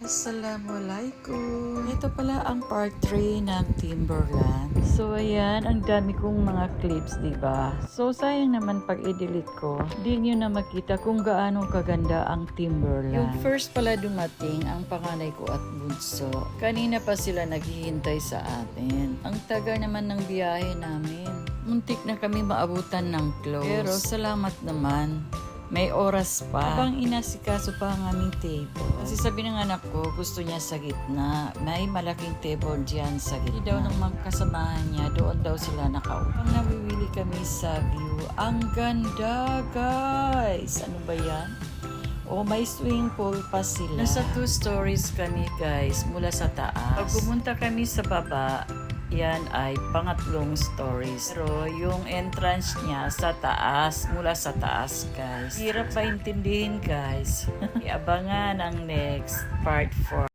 Assalamualaikum. Ito pala ang part 3 ng Timberland. So ayan, ang dami kong mga clips, diba? So sayang naman pag i-delete ko, di nyo na makita kung gaano kaganda ang Timberland. Yung first pala dumating ang panganay ko at bunso. Kanina pa sila naghihintay sa atin. Ang taga naman ng biyahe namin. Muntik na kami maabutan ng close. Pero salamat naman. May oras pa. Habang inasikaso pa ang aming table. Kasi sabi ng anak ko, gusto niya sa gitna. May malaking table dyan sa gitna. Hindi daw ng mga kasamahan niya, doon daw sila nakaupo. Ang nawiwili kami sa view. Ang ganda, guys! Ano ba yan? O may swimming pool pa sila. Nasa 2 stories kami, guys, mula sa taas. Pag pumunta kami sa baba, yan ay pangatlong stories. Pero yung entrance niya sa taas, mula sa taas, guys. Hirap pa intindihin, guys. Iabangan ang next part 4.